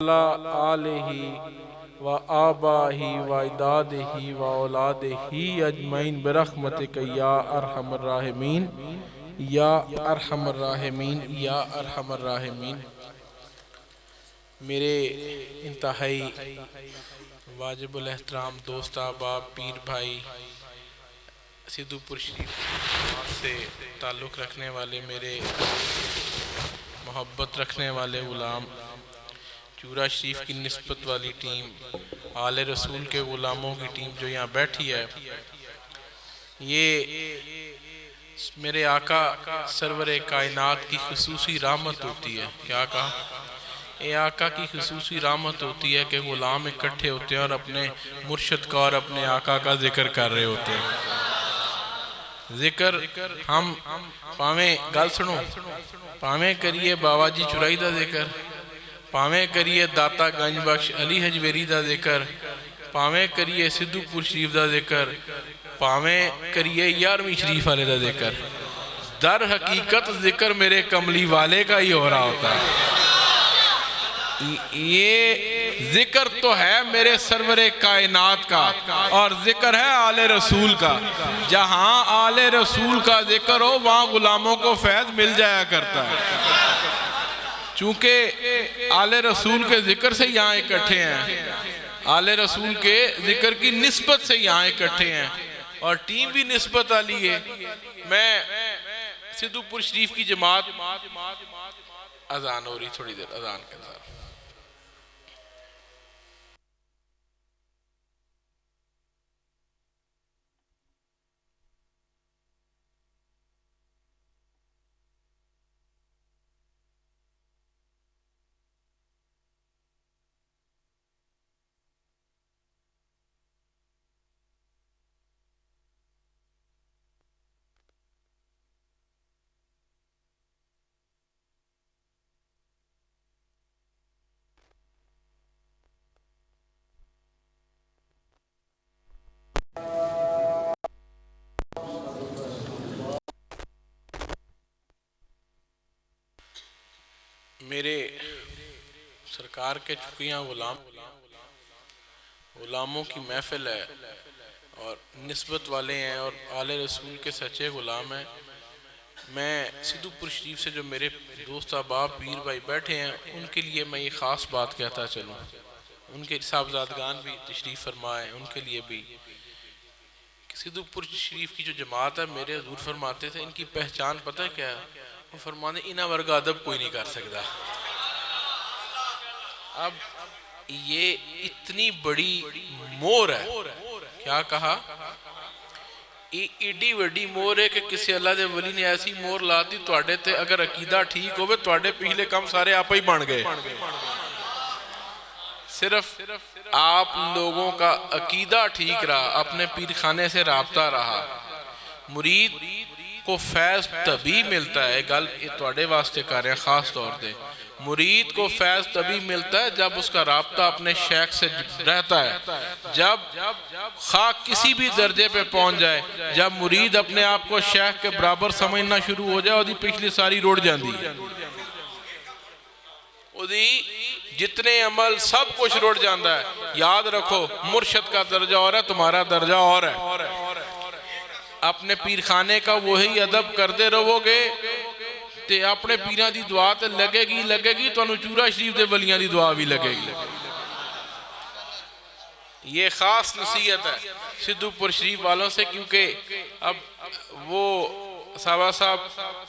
وعلى آلہ و آبائہ و اجدادہ و اولادہ اجمعین برحمتک یا ارحم الراحمین یا ارحم الراحمین یا ارحم الراحمین۔ میرے انتہائی واجب الاحترام دوست احباب پیر بھائی، سدھو پور شریف سے تعلق رکھنے والے میرے محبت رکھنے والے غلام، چورا شریف کی نسبت والی ٹیم، آل رسول کے غلاموں کی ٹیم جو یہاں بیٹھی ہے، یہ میرے آقا سرور کائنات کی خصوصی رحمت ہوتی ہے۔ کیا کہا؟ یہ آقا کی خصوصی رحمت ہوتی ہے کہ غلام اکٹھے ہوتے ہیں اور اپنے مرشد کا اور اپنے آقا کا ذکر کر رہے ہوتے ہیں۔ ذکر ہم پاویں گل سنو، پاویں کریے بابا جی چرائی دا ذکر، پاویں کریے داتا گنج بخش علی حجویری دا ذکر، پاویں کریے سدھو پور شریف دا ذکر، پاویں کریے یارویں شریف والے دا ذکر، در حقیقت ذکر میرے کملی والے کا ہی ہو رہا ہوتا ہے۔ یہ ذکر تو ہے میرے سرور کائنات کا اور ذکر ہے آل رسول کا۔ جہاں آل رسول کا ذکر ہو وہاں غلاموں کو فیض مل جایا کرتا ہے۔ چونکہ آل رسول کے ذکر سے یہاں اکٹھے ہیں، آل رسول کے ذکر کی نسبت سے یہاں اکٹھے ہیں اور ٹیم بھی نسبت والی ہے۔ میں سدھو پور شریف کی جماعت، اذان ہو رہی تھوڑی دیر، اذان کے ساتھ میرے سرکار کے چکیاں غلاموں کی محفل ہے اور نسبت والے ہیں اور آل رسول کے سچے غلام ہیں۔ میں سدھو پور شریف سے جو میرے دوست احباب پیر بھائی بیٹھے ہیں ان کے لیے میں یہ خاص بات کہتا چلوں، ان کے صاحبزادگان بھی تشریف فرمائے، ان کے لیے بھی سدھو پور شریف کی جو جماعت ہے، میرے حضور فرماتے تھے ان کی پہچان پتہ ہے کیا ہے؟ وہ فرماتے انہا ورگا ادب کوئی نہیں کر سکتا۔ اب یہ اتنی بڑی مور ہے، کیا کہا؟ ایڈی وڈی مور ہے کہ کسی اللہ دے ولی نے ایسی مور لاتی توڑے تے اگر عقیدہ ٹھیک ہوئے توڑے پہلے کم سارے آپ ہی بن گئے۔ صرف آپ لوگوں کا عقیدہ ٹھیک رہا، اپنے پیر خانے سے رابطہ رہا، مرید کو فیض تبھی ملتا ہے، گل توڑے واسطے کر رہے ہیں خاص طور دے، مرید کو فیض تبھی ملتا ہے جب اس کا رابطہ اپنے شیخ سے رہتا ہے، جب خاک کسی بھی درجے پہ پہنچ جائے، جب مرید اپنے آپ کو شیخ کے برابر سمجھنا شروع ہو جائے اور دی پچھلی ساری روڑ جاندی ہے، جتنے عمل سب کچھ روڑ جاندہ ہے۔ یاد رکھو مرشد کا درجہ اور ہے، تمہارا درجہ اور ہے۔ اپنے پیر خانے کا وہی ادب کردے رہو گے تے اپنے پیران دی دعا تے لگے گی تو انہوں چورا شریف دے ولیاں دی دعا بھی لگے گی۔ یہ خاص نصیحت ہے سدھو پور شریف والوں سے، کیونکہ اب وہ صاحب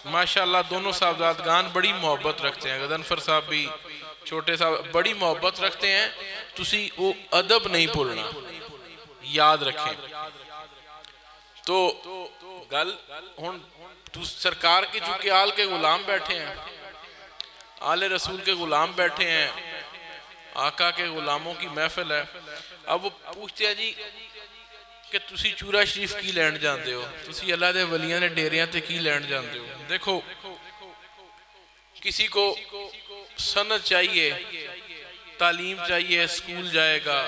ماشاءاللہ دونوں صاحبزادگان بڑی محبت رکھتے ہیں، غضنفر صاحب بھی چھوٹے صاحب بڑی محبت رکھتے ہیں، تسی وہ ادب نہیں بھولنا، یاد رکھیں۔ تو گل سرکار کی چونکہ آل کے غلام بیٹھے ہیں، آل رسول کے غلام بیٹھے ہیں، آقا کے غلاموں کی محفل ہے۔ اب وہ پوچھتے ہیں جی کہ تسی چورا شریف کی لینڈ جاندے ہو، تسی اللہ دے ولیاں نے ڈیریاں تے کی لینڈ جاندے ہو۔ دیکھو کسی کو سند چاہیے، تعلیم چاہیے، سکول جائے گا،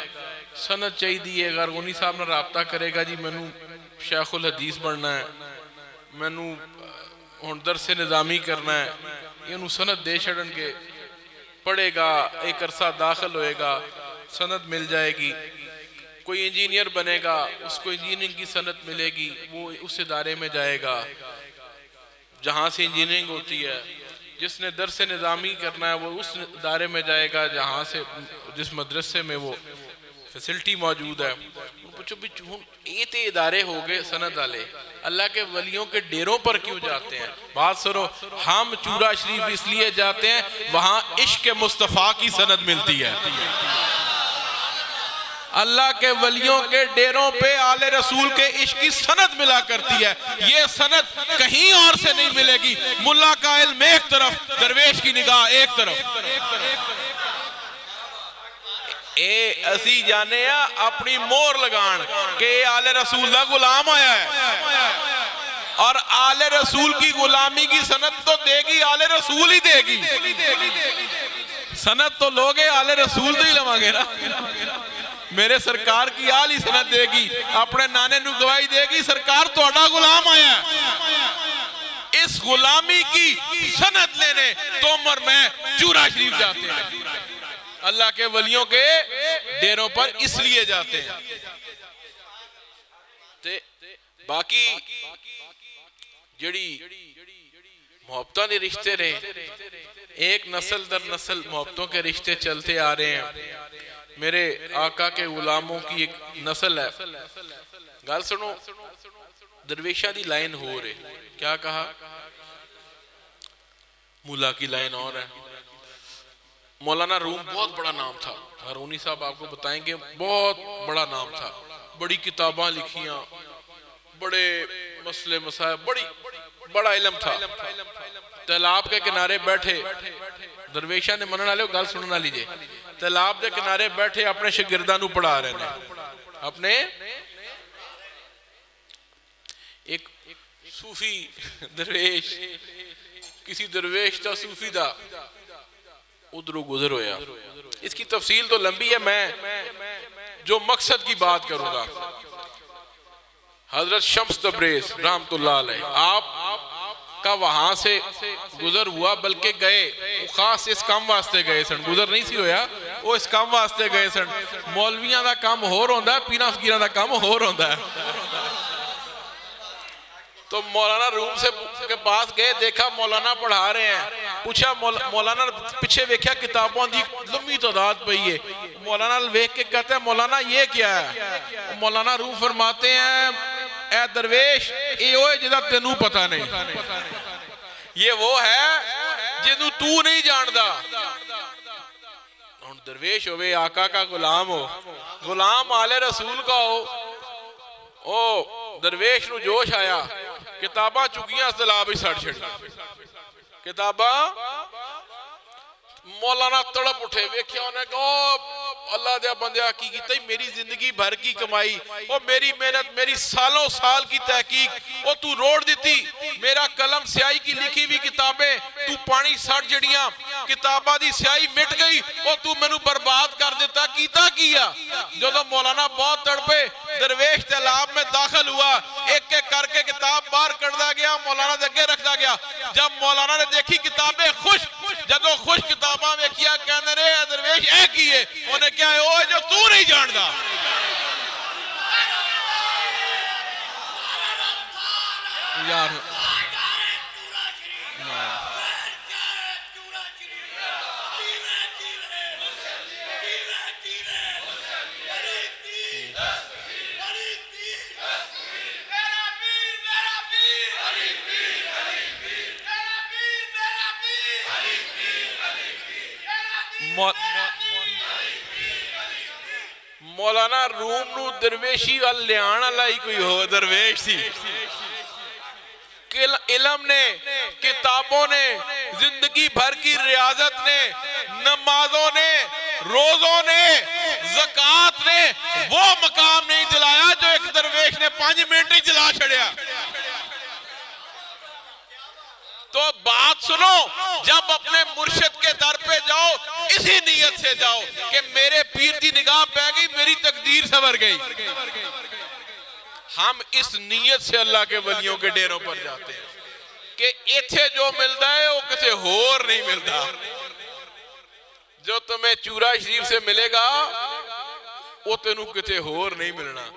سند چاہیے دیئے، غرغونی صاحب نے رابطہ کرے گا جی منو شیخ الحدیث بڑھنا ہے، منو درس نظامی کرنا ہے، یہ انہوں سند دے چھڑن کے پڑھے گا، ایک عرصہ داخل ہوئے گا، سند مل جائے گی، کوئی انجینئر بنے گا، اس کو انجینئرنگ کی سند ملے گی، وہ اس ادارے میں جائے گا جہاں سے انجینئرنگ ہوتی ہے، جس نے درس نظامی کرنا ہے وہ اس ادارے میں جائے گا جہاں سے جس مدرسے میں وہ فیسلٹی موجود ہے۔ پوچھو بھی یہ تے ادارے ہو گئے سند والے، اللہ کے ولیوں کے ڈیروں پر کیوں جاتے ہیں؟ بات سنو، ہم چورا شریف اس لیے جاتے ہیں وہاں عشق مصطفیٰ کی سند ملتی ہے۔ اللہ کے ولیوں کے ڈیروں پہ آل رسول کے عشق کی سند ملا کرتی ہے، یہ سند کہیں اور سے نہیں ملے گی۔ ملا کا علم ایک طرف، درویش کی نگاہ ایک طرف۔ اسی جانے اپنی مور لگان کہ آل رسول دا غلام آیا ہے، اور آل رسول کی غلامی کی سند تو دے گی آل رسول ہی دے گی، سند تو لوگے آل رسول تو ہی لوانگے نا، میرے سرکار کی آل ہی سند دے گی، اپنے نانے نو گواہی دے گی سرکار تو اڈا غلام آیا ہے۔ اس غلامی کی سند لینے تو عمر میں چورا شریف جاتے ہیں، اللہ کے ولیوں کے ڈیروں پر اس لیے جاتے ہیں۔ باقی جڑی محبتوں کے رشتے رہے، ایک نسل در نسل محبتوں کے رشتے چلتے آ رہے ہیں۔ میرے آقا کے غلاموں کی ایک نسل ہے، گال سنو، درویشہ دی لائن ہو رہے، کیا کہا؟ مولا کی لائن اور ہے۔ مولانا روم بہت بڑا نام تھا، ہارونی صاحب آپ کو بتائیں گے، بہت بڑا نام تھا، بڑی کتاباں لکھیاں، بڑے مسئلے مسائل، بڑا علم تھا۔ تیلاب کے کنارے بیٹھے، درویشہ نے مننا لے گال سننا لیجئے، تیلاب کے کنارے بیٹھے اپنے شاگرداں نو پڑھا رہے ہیں، اپنے ایک صوفی درویش، کسی درویش تا صوفی دا ادھرو گزر ہویا۔ اس کی تفصیل تو لمبی ہے، میں جو مقصد کی بات کروں گا، حضرت شمس تبریز رحمت اللہ علیہ آپ کا وہاں سے گزر ہوا، بلکہ گئے خاص اس کام واسطے گئے سن، گزر نہیں سی ہویا، وہ اس کام واسطے گئے سن۔ مولویاں دا کام ہو رہا ہے، پینا فقیران دا کام ہو رہا ہے۔ تو مولانا روم سے کے پاس گئے، دیکھا مولانا پڑھا رہے ہیں، پوچھا مولانا پیچھے ویکھیا کتابوں دی لمبی تعداد پئی ہے، مولانا ویکھ کے کہتے ہیں مولانا یہ کیا ہے؟ مولانا روم فرماتے ہیں اے درویش یہ وہ ہے جدا تینوں پتہ نہیں، یہ وہ ہے جنہوں تو نہیں جاندا۔ درویش ہوئے آقا کا غلام ہو، غلام آل رسول کا ہو، او درویش نو جوش آیا، کتاباں چکیاں سلاب ہی سڑ چھڑی، کتاباں مولانا تڑپ اٹھے، ویکھیا انہیں کہا اللہ دیا بندیا کی کیتا ہی میری زندگی بھر کی کمائی، وہ میری محنت، میری سالوں سال کی تحقیق، وہ تو روڑ دیتی، میرا قلم سیاہی کی لکھی بھی کتابیں تو پانی سڑ جڑیاں، کتابہ دی سیاہی مٹ گئی، وہ تو میں نو برباد کر دیتا، کیتا کیا۔ جو تو مولانا بہت تڑپے، درویش تیلاب میں داخل ہوا، ایک ایک کر کے کتاب بار کردہ گیا، مولانا دے رکھتا گیا۔ جب مولانا نے دیکھی کتابیں خوش، جدو خوش کتاباں میں کیا کہنے رہے درویش اے کیے، انہیں کیا ہے وہ جو تو نہیں جاندا۔ یار مولانا روم نو درویشی والیان علائی کوئی ہو درویش تھی، علم نے، کتابوں نے، زندگی بھر کی ریاضت نے، نمازوں نے، روزوں نے، زکاة نے وہ مقام نہیں دلایا جو ایک درویش نے 5 منٹ ہی دلا چھڑیا۔ تو بات سنو، جب اپنے مرشد کے در پہ جاؤ اسی نیت سے جاؤ کہ میرے پیر دی نگاہ پہ گئی، میری تقدیر سنور گئی۔ ہم اس نیت سے اللہ کے ولیوں کے ڈیروں پر جاتے ہیں کہ ایتھے جو ملتا ہے وہ کسے ہور نہیں ملتا۔ جو تمہیں چورا شریف سے ملے گا وہ تینوں کتے ہور نہیں ملنا.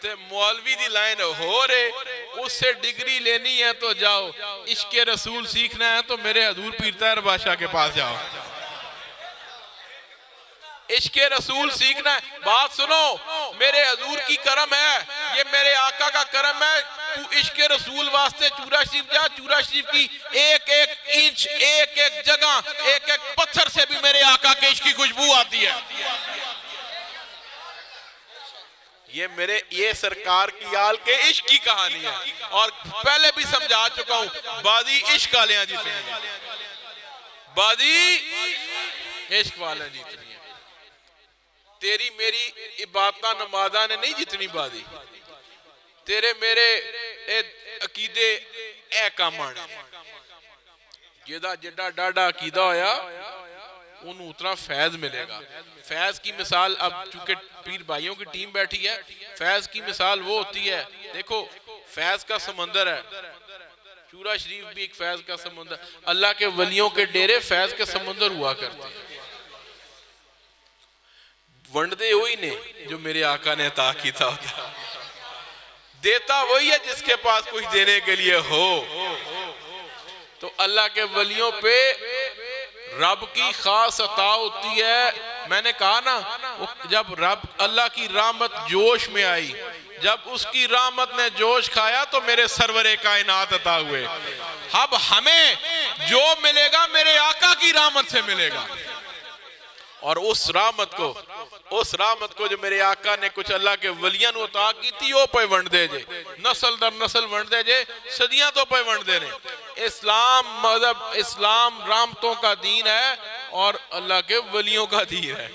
تے مولوی دی لائن ہو رہے اس سے ڈگری لینی ہے تو جاؤ, عشق رسول سیکھنا ہے تو میرے حضور پیر طاہر بادشاہ کے پاس جاؤ. عشق رسول سیکھنا ہے. بات سنو, میرے حضور کی کرم ہے, یہ میرے آقا کا کرم ہے. تو عشق رسول واسطے چورا شریف جا, چورا شریف کی ایک ایک انچ, ایک ایک جگہ, ایک ایک پتھر سے بھی میرے آقا کے عشق کی خوشبو آتی ہے. یہ سرکار کی آل کے عشق کی کہانی ہے, اور پہلے بھی سمجھا چکا ہوں. بازی عشق والے جیتنی ہیں, بازی عشق والے جیتنی ہیں. تیری میری عبادتہ نمازہ نے نہیں جتنی بازی, تیرے میرے عقیدے اے کام آنے. جیدہ جڈا ڈاڈا عقیدہ ہویا انہوں اتنا فیض ملے گا. فیض کی مثال, اب چونکہ پیر بھائیوں کی ٹیم بیٹھی ہے, فیض کی مثال وہ ہوتی ہے, دیکھو فیض کا سمندر ہے, چورا شریف بھی ایک فیض کا سمندر. اللہ کے ولیوں کے ڈیرے فیض کے سمندر ہوا کرتے ہیں. ونڈے ہوئی نے جو میرے آقا نے عطا کی تھا, دیتا وہی ہے جس کے پاس کچھ دینے کے لیے ہو. تو اللہ کے ولیوں پہ رب کی خاص عطا ہوتی ہے. میں نے کہا نا, جب رب اللہ کی رحمت جوش میں آئی, جب اس کی رحمت نے جوش کھایا تو میرے سرور کائنات عطا ہوئے. اب ہمیں جو ملے گا میرے آقا کی رحمت سے ملے گا, اور اس رحمت کو جو میرے آقا نے کچھ اللہ کے ولیاں نو عطا کی تھی وہ پہ ونڈ دے جے, نسل در نسل ونڈ دے جے, صدیاں تو پہ ونڈ دے نے. اسلام مذہب, اسلام رحمتوں کا دین ہے اور اللہ کے ولیوں کا دین ہے.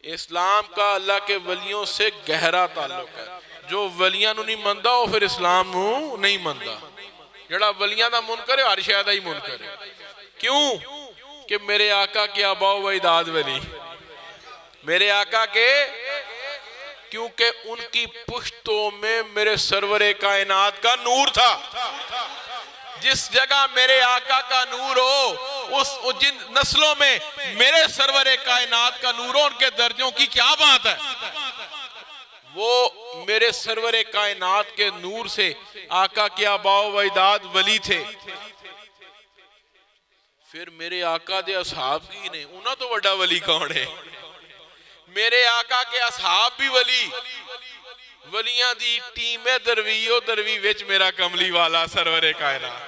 اسلام کا اللہ کے ولیوں سے گہرا تعلق ہے. جو ولیاں نو نہیں مندہ وہ پھر اسلام نو نہیں مندہ. جڑا ولیاں دا منکر ہے ہر شاید ہی منکر ہے. کیوں کہ میرے آقا کے آبا و اجداد ولی, میرے آقا کے, کیونکہ ان کی پشتوں میں میرے سرور کائنات کا نور تھا. جس جگہ میرے آقا کا نور ہو اس جن نسلوں میں میرے سرور کائنات کا نور ہو, ان کے درجوں کی کیا بات ہے. وہ میرے سرور کائنات کے نور سے آقا کے آبا و اجداد ولی تھے. پھر میرے آقا دے اصحاب کی نے, انہاں تو وڈا ولی کون ہے. میرے آقا کے اصحاب بھی ولی, ولیاں دی ٹیم درویو دروی وچ میرا کملی والا سرور کائنات.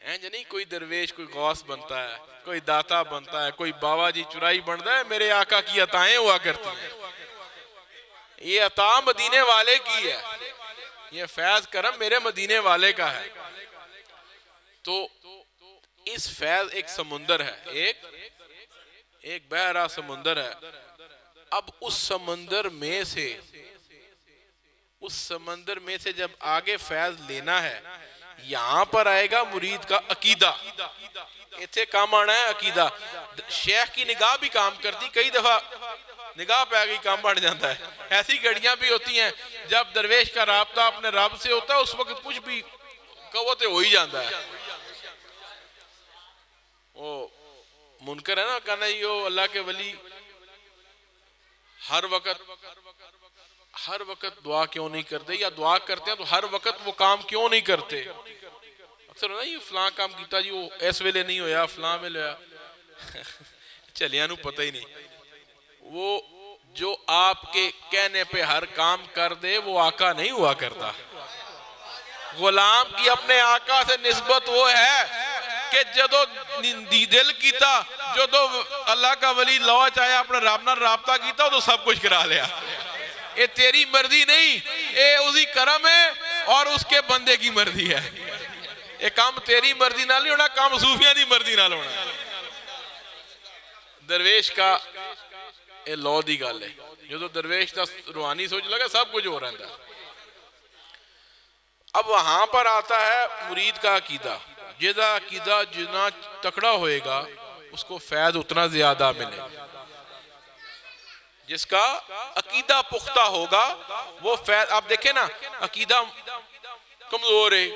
اینج نہیں کوئی درویش کوئی غوث بنتا ہے, کوئی داتا بنتا ہے, کوئی بابا جی چرائی بنتا ہے. میرے آقا کی عطائیں ہوا کرتی ہیں. یہ عطا مدینے والے کی ہے, یہ فیض کرم میرے مدینے والے کا ہے. تو اس فیض ایک سمندر ہے, ایک بحرہ سمندر ہے. اب اس سمندر میں سے جب آگے فیض لینا ہے, یہاں پر آئے گا مرید کا عقیدہ. ایتھے کام آنا ہے عقیدہ. شیخ کی نگاہ بھی کام کرتی, کئی دفعہ نگاہ پہ آگئی کام بڑھ جاتا ہے. ایسی گھڑیاں بھی ہوتی ہیں جب درویش کا رابطہ اپنے رب سے ہوتا ہے, اس وقت کچھ بھی قوت ہو ہی جاتا ہے. وہ منکر ہے نا کہنا یہ اللہ کے ولی ہر وقت دعا کیوں نہیں کرتے, یا دعا کرتے ہیں تو ہر وقت وہ کام کیوں نہیں کرتے. اکثر ہونا یہ فلاں کام کیتا جی وہ اس ویلے نہیں ہویا, فلاں ویلے ہویا. چلیاں نو پتہ ہی نہیں. وہ جو آپ کے کہنے پہ ہر کام کر دے وہ آقا نہیں ہوا کرتا. غلام کی اپنے آقا سے نسبت وہ ہے کہ جدو دل کیتا, جدو اللہ کا ولی لو چاہیا اپنے رب نال رابطہ کیتا تو سب کچھ کرا لیا. یہ تیری مرضی نہیں, یہ اسی کرم ہے اور اس کے بندے کی مرضی ہے. یہ کام تیری مرضی نال نہیں ہونا, کام صوفیاں دی مرضی نال ہونا. درویش کا یہ لو دی گل ہے, جدو درویش دا روحانی سوچ لگا سب کچھ ہو رہا ہے. اب وہاں پر آتا ہے مرید کا عقیدہ. جیدہ عقیدہ جتنا تکڑا ہوئے گا اس کو فیض اتنا زیادہ ملے گا. جس کا عقیدہ پختہ ہوگا وہ فیض. آپ دیکھیں نا عقیدہ کمزور ہے,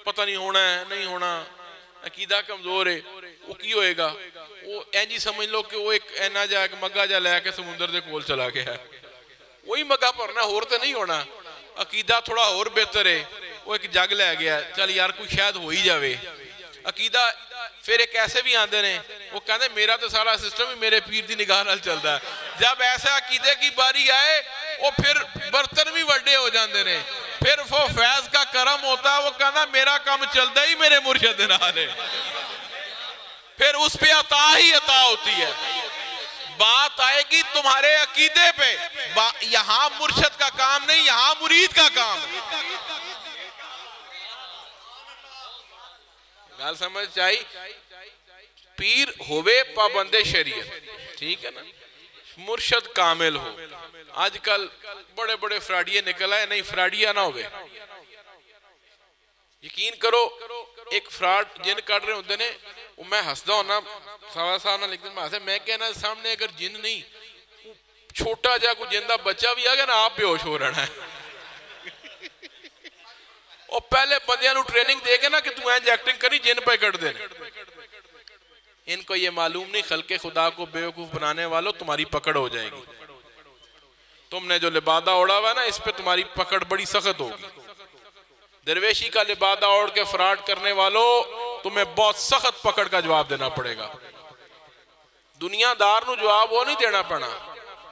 پتہ نہیں ہونا ہے نہیں ہونا, عقیدہ کمزور ہے وہ کی ہوئے گا وہ اینجی سمجھ لو کہ وہ ایک اینا جا ایک مگا جا لے کے سمندر دے کول چلا گیا ہے وہی مگا پرنا اور تے نہیں ہونا عقیدہ تھوڑا اور بہتر ہے وہ ایک جگ لے گیا چل یار کوئی شاید ہو ہی جاوے عقیدہ پھر ایک ایسے بھی آندے نے وہ کہتے ہیں میرا تو سارا سسٹم ہی میرے پیر دی نگاہ نال چلتا ہے جب ایسا عقیدے کی باری آئے وہ پھر برتن بھی وڈے ہو جاندے نے پھر وہ فیض کا کرم ہوتا ہے وہ کہنا میرا کام چلتا ہی میرے مرشد نال ہے پھر اس پہ عطا ہی عطا ہوتی ہے بات آئے گی تمہارے عقیدے پہ یہاں مرشد کا کام نہیں یہاں مرید کا کام گال سمجھ چاہیے پیر ہوئے پابند شریعت ٹھیک ہے نا مرشد کامل ہو آج کل بڑے بڑے فراڈیے نکل آئے نہیں فراڈیا نہ ہوئے یقین کرو ایک فراڈ جن کر رہے ہوتے نے وہ میں ہسدا ہونا سوا سالنا لکھتے میں کہنا سامنے اگر جن نہیں چھوٹا جا کوئی جن دا بچہ بھی آگیا نا آپ بے ہوش ہو رہنا ہے اور پہلے بندیاں نو ٹریننگ دے کے نا کہ تو اینج ایکٹنگ کری جن پہ کٹ دینے ان کو یہ معلوم نہیں خلق خدا کو بیوقوف بنانے والوں تمہاری پکڑ ہو جائے گی تم نے جو لبادہ اوڑا ہوا ہے نا اس پہ تمہاری پکڑ بڑی سخت ہوگی درویشی کا لبادہ اوڑ کے فراڈ کرنے والوں تمہیں بہت سخت پکڑ کا جواب دینا پڑے گا دنیا دار نو جواب وہ نہیں دینا پڑنا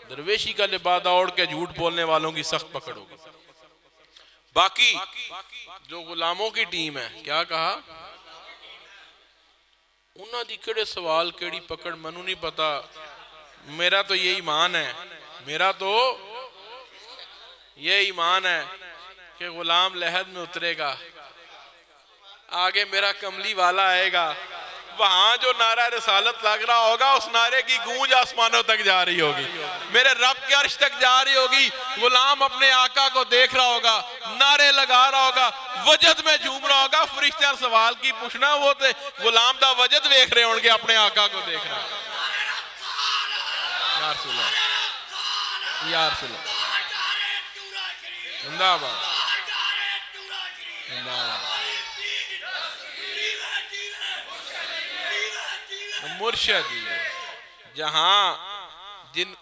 درویشی کا لبادہ اوڑ کے جھوٹ بولنے والوں کی سخت پکڑ ہوگی باقی جو غلاموں کی ٹیم ہے کیا کہا انہاں دی کڑے سوال کیڑی پکڑ منو نہیں پتا میرا تو یہ ایمان ہے میرا تو یہ ایمان ہے کہ غلام لحد میں اترے گا آگے میرا کملی والا آئے گا وہاں جو نعرہ رسالت لگ رہا ہوگا اس نعرے کی گونج آسمانوں تک جا رہی ہوگی میرے رب کے عرش تک جا رہی ہوگی غلام اپنے آقا کو دیکھ رہا ہوگا نعرے لگا رہا ہوگا وجد میں جھوم رہا ہوگا فرشتہ سوال کی پوچھنا وہ تے غلام دا وجد دیکھ رہے ہوں گے اپنے آقا کو دیکھ رہا یا رسول اللہ یا رسول اللہ زندہ باد مرشد جہاں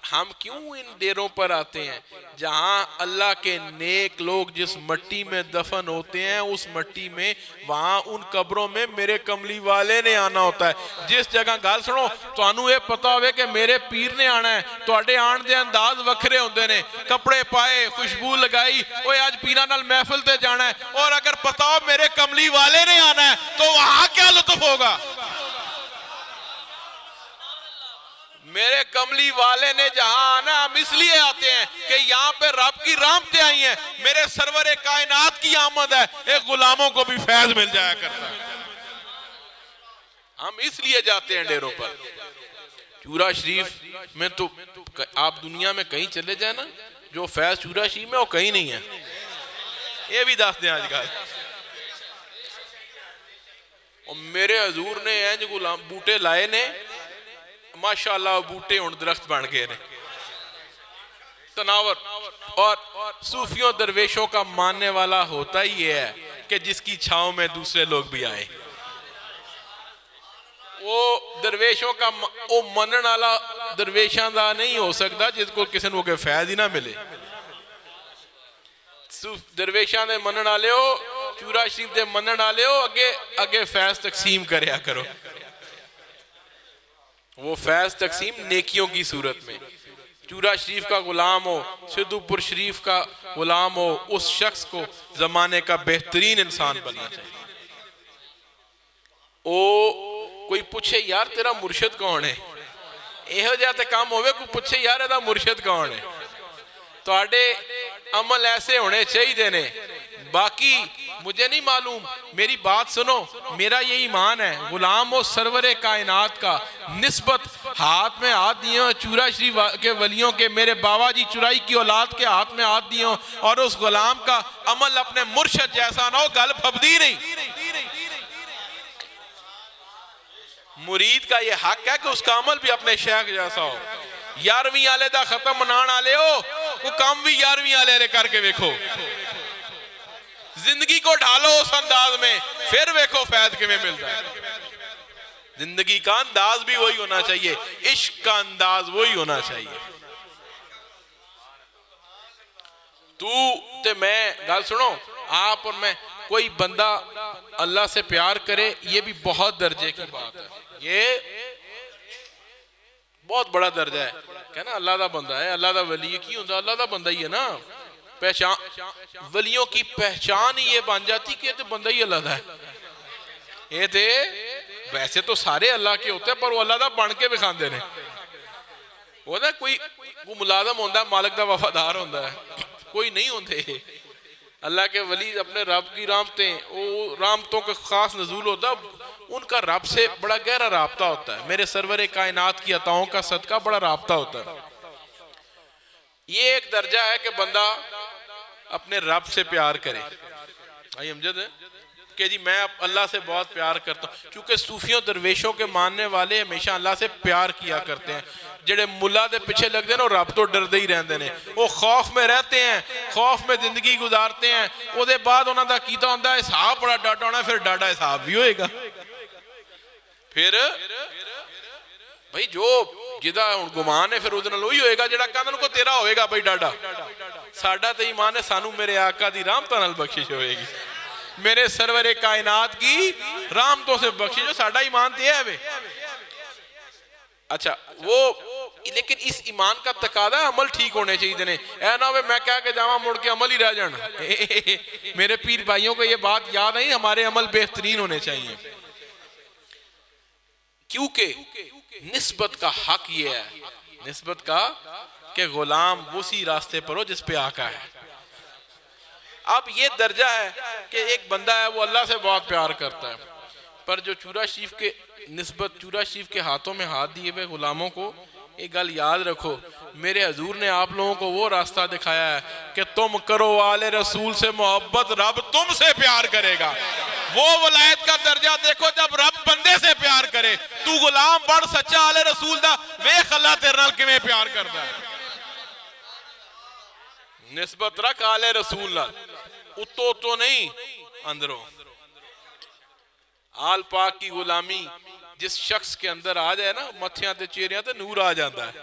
ہم کیوں ان ڈیروں پر آتے ہیں جہاں اللہ کے نیک لوگ جس مٹی میں دفن ہوتے ہیں اس مٹی میں وہاں ان قبروں میں میرے کملی والے نے آنا ہوتا ہے جس جگہ گال سنو تو انہوں یہ پتا ہوئے کہ میرے پیر نے آنا ہے تو اڈے آن دے انداز وکھرے ہوندے نے کپڑے پائے خوشبو لگائی وہ آج پیرا نال محفل تے جانا ہے اور اگر پتا ہو میرے کملی والے نے آنا ہے تو وہاں کیا لطف ہوگا میرے کملی والے نے جہاں آنا ہم اس لیے آتے ہیں کہ یہاں پہ رب کی رحمتیں آئی ہیں میرے سرور کائنات کی آمد ہے ایک غلاموں کو بھی فیض مل جایا کرتا ہے ہم اس لیے جاتے ہیں ڈیروں پر چورا شریف میں تو آپ دنیا میں کہیں چلے جائیں نا جو فیض چورا شریف میں وہ کہیں نہیں ہے یہ بھی دس دیں آج کل اور میرے حضور نے جو غلام بوٹے لائے نے ماشاءاللہ بوٹے ان درخت بن گئے نے تناور اور صوفیوں درویشوں کا ماننے والا ہوتا ہی یہ ہے کہ جس کی چھاؤں میں دوسرے لوگ بھی آئے وہ درویشوں کا وہ منن والا درویشاں دا نہیں ہو سکتا جس کو کسی نے فیض ہی نہ ملے درویشاں دے منن والے ہو چورا شریف دے منن والے ہو اگے فیض تقسیم کریا کرو وہ فیض تقسیم نیکیوں کی صورت میں چورا شریف کا غلام ہو سدھو پور شریف کا غلام ہو اس شخص کو زمانے کا بہترین انسان بننا چاہیے کوئی پوچھے یار تیرا مرشد کون ہے یہ جاتے کام ہوئے کوئی پوچھے یار ایدہ مرشد کون ہے تو آڑے عمل ایسے ہونے چاہیے دینے باقی مجھے نہیں معلوم میری بات سنو میرا یہ ایمان ہے غلام و سرور کائنات کا نسبت ہاتھ میں ہاتھ دیے ہوں چورا شریف کے ولیوں کے میرے بابا جی چورائی کی اولاد کے ہاتھ میں ہاتھ دیے ہوں اور اس غلام کا عمل اپنے مرشد جیسا نہ ہو گل پھبدی نہیں مرید کا یہ حق ہے کہ اس کا عمل بھی اپنے شیخ جیسا ہو یارویں آلے دا ختم منان آلے ہو کو کام بھی یارویں آلے کر کے ویکھو زندگی کو ڈھالو اس انداز میں پھر ویکھو فیض کے میں ملتا ہے زندگی کا انداز بھی وہی ہونا چاہیے، عشق کا انداز وہی ہونا چاہیے۔ تو تے میں گل سنو، آپ اور میں، کوئی بندہ اللہ سے پیار کرے یہ بھی بہت درجے کی بات ہے، یہ بہت بڑا درجہ ہے کہ نا اللہ دا بندہ ہے، اللہ دا ولی کی ہوتا، اللہ دا بندہ ہی ہے نا۔ پہچان ولیوں کی پہچان ہی یہ بن جاتی کہ یہ تو بندہ ہی اللہ دا ہے۔ یہ تھے ویسے تو سارے اللہ کے ہوتے ہیں پر وہ اللہ دا بن کے بکھان دینے، وہ نا کوئی ملازم ہوندہ ہے، مالک دا وفادار ہوندہ ہے، کوئی نہیں ہوندے۔ اللہ کے ولی اپنے رب کی رحمتیں، وہ رحمتوں کے خاص نزول ہوتا ہے، ان کا رب سے بڑا گہرا رابطہ ہوتا ہے، میرے سرور کائنات کی عطاؤں کا صدقہ بڑا رابطہ ہوتا ہے۔ یہ ایک درجہ ہے کہ بندہ اپنے رب سے پیار کرے۔ آئی امجد ہے کہ جی میں اللہ سے بہت پیار کرتا ہوں، کیونکہ صوفیوں درویشوں کے ماننے والے ہمیشہ اللہ سے پیار کیا کرتے ہیں۔ جڑے ملا دے پیچھے لگ دے نا وہ رب تو ڈر دے ہی رہندے نے، وہ خوف میں رہتے ہیں، خوف میں زندگی گزارتے ہیں، وہ دے بعد انہوں دا کیتا ہوندہ ہے حساب بڑا ڈاٹا ہونا ہے، پھر ڈاٹا حساب بھی ہوئے گا۔ پھر بھئی جو جدہ گمان ہے پھر ادھر لوئی ہوئے گا، جڑا کہندن کو تیرا ہوئے گا بھئی ڈاڈا۔ ساڈا تے ایمان ہے سانو میرے آقا دی رحمتاں نال بخشش ہوئے گی، میرے سرور کائنات کی رحمتوں سے بخشش ہو، ساڈا ایمان تے ہے۔ اچھا وہ لیکن اس ایمان کا تقاضا ہے عمل ٹھیک ہونے چاہیے دینے، اے نہ ہوئے میں کہا کہ جاواں مڑ کے عمل ہی رہ جانا۔ میرے پیر بھائیوں کو یہ بات یاد نہیں، ہمارے عمل بہترین ہونے چاہیے، کیونکہ نسبت کا حق یہ ہے، نسبت کا کہ غلام اسی راستے پر ہو جس پہ آقا ہے۔ اب یہ درجہ ہے کہ ایک بندہ ہے وہ اللہ سے بہت پیار کرتا ہے، پر جو چورا شریف کے نسبت چورا شریف کے ہاتھوں میں ہاتھ دیے ہوئے غلاموں کو، ایک گل یاد رکھو، میرے حضور نے آپ لوگوں کو وہ راستہ دکھایا ہے کہ تم کرو آل رسول سے محبت، رب تم سے پیار کرے گا۔ وہ ولایت کا درجہ دیکھو جب رب بندے سے پیار کرے، تو غلام بڑھ سچا آل رسول دا، ویکھ اللہ تیرے نال کیویں پیار کردا ہے۔ نسبت رکھ آل رسول نال، اتو تو نہیں اندروں۔ آل پاک کی غلامی جس شخص کے اندر آ جائے نا، متھیاں تے چہریاں تے نور آ جاتا ہے۔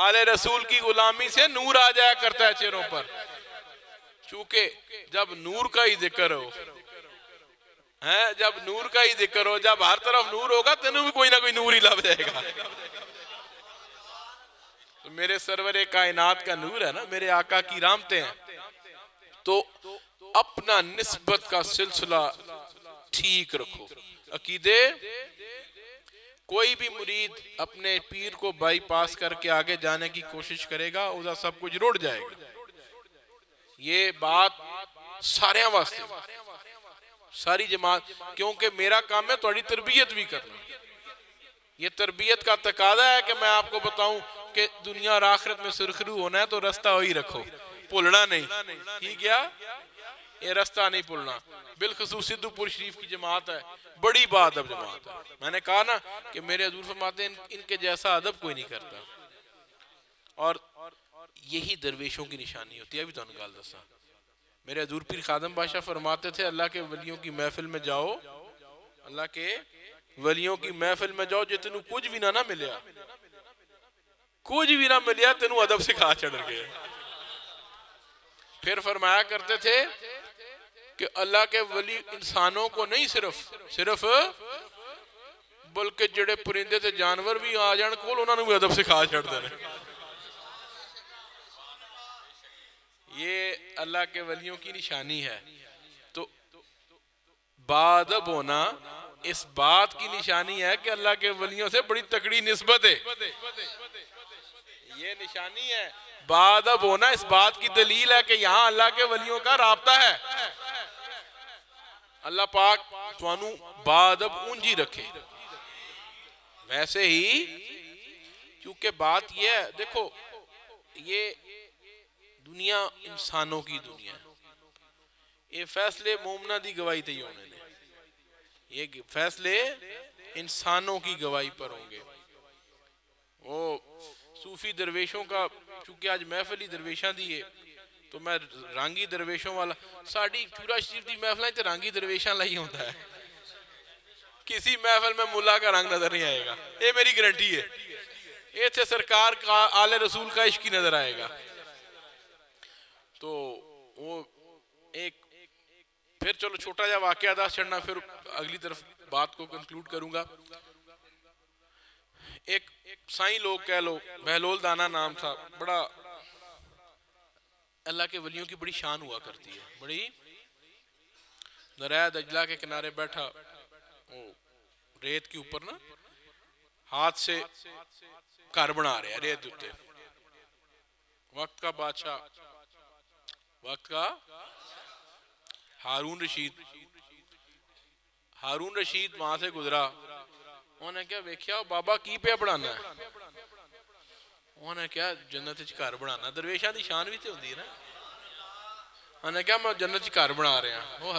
آل رسول کی غلامی سے نور آ جایا کرتا ہے چہروں پر، چونکہ جب نور کا ہی ذکر ہو، جب نور کا ہی ذکر ہو، جب ہر طرف نور ہوگا تینوں بھی کوئی نہ کوئی نور ہی لب جائے گا۔ تو میرے سرور کائنات کا نور ہے نا، میرے آقا کی رحمتیں ہیں، تو اپنا نسبت کا سلسلہ ٹھیک رکھو۔ عقیدے کوئی بھی مرید اپنے پیر کو بائی پاس کر کے آگے جانے کی کوشش کرے گا، اسا سب کچھ روڑ جائے گا۔ یہ بات سارے واسطے، ساری جماعت، کیونکہ میرا کام ہے تھوڑی تربیت بھی کرنا۔ یہ تربیت کا تقاضا ہے کہ میں آپ کو بتاؤں کہ دنیا اور آخرت میں سرخرو ہونا ہے تو رستہ وہی رکھو، بھولنا نہیں، ٹھیک ہے؟ یہ رستہ نہیں بھولنا۔ بالخصوص سدھو پور شریف کی جماعت ہے، بڑی بات اب جماعت ہے۔ میں نے کہا نا کہ میرے حضور فرماتے ہیں ان کے جیسا ادب کوئی نہیں کرتا، اور یہی درویشوں کی نشانی ہوتی ہے۔ ابھی تو انگال دسا میرے حضور پیر خادم بادشاہ فرماتے تھے اللہ کے ولیوں کی محفل میں جاؤ، اللہ کے ولیوں کی محفل میں جاؤ، جتنو کچھ بھی نہ ملیا، کچھ بھی نہ ملیا، تینو ادب سکھا چڑھ گئے۔ پھر فرمایا کرتے تھے کہ اللہ کے ولی انسانوں کو نہیں صرف بلکہ جڑے پرندے تے جانور بھی آ جان کول انہوں نے بھی ادب سکھا چڑھ دے۔ یہ اللہ کے ولیوں کی نشانی ہے۔ تو باادب ہونا اس بات کی نشانی ہے کہ اللہ کے ولیوں سے بڑی تکڑی نسبت ہے، یہ نشانی ہے۔ باادب ہونا اس بات کی دلیل ہے کہ یہاں اللہ کے ولیوں کا رابطہ ہے۔ اللہ پاک توانو باادب اونجی رکھے۔ ویسے ہی کیونکہ بات یہ ہے، دیکھو یہ دنیا انسانوں کی دنیا ہے، یہ فیصلے مومنہ دی گواہی تے ہی ہونے نے، یہ فیصلے انسانوں کی گواہی پر ہوں گے۔ وہ صوفی درویشوں کا، چونکہ آج محفلی درویشاں دی ہے تو میں رانگی درویشوں والا، ساڑھی چورا شریف دی محفلیں تے رانگی درویشاں لائی ہوتا ہے، کسی محفل میں ملا کا رنگ نظر نہیں آئے گا، یہ میری گارنٹی ہے، یہ تھے سرکار کا آل رسول کا عشق ہی نظر آئے گا۔ تو وہ ایک پھر چلو چھوٹا جا واقعہ تھا چھڑنا، پھر اگلی طرف بات کو کنکلوڈ کروں گا۔ ایک سائیں لوگ کہہ لو، بہلول دانا نام تھا، بڑا اللہ کے ولیوں کی بڑی شان ہوا کرتی ہے، بڑی دریائے دجلہ کے کنارے بیٹھا، وہ ریت کے اوپر نا ہاتھ سے گھر بنا رہے ہیں ریت ہوتے، وقت کا بادشاہ، وقت کا ہارون رشید وہاں سے گزرا، انہوں نے کیا ویکھیا بابا کی پہ بڑھانا ہے، انہوں نے کیا جنت وچ گھر بنانا، درویشاں دی شان بھی تے ہوندی ہے نا، انہوں نے کیا میں جنت وچ گھر بنا رہا ہوں، وہ